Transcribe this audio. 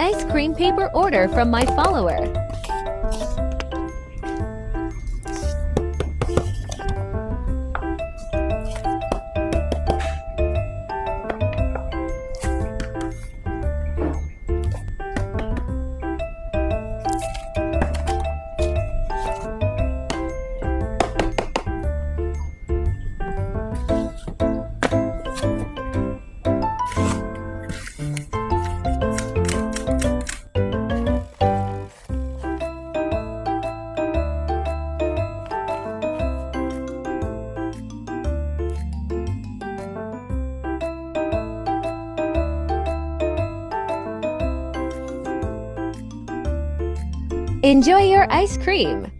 Ice cream paper order from my follower. Enjoy your ice cream!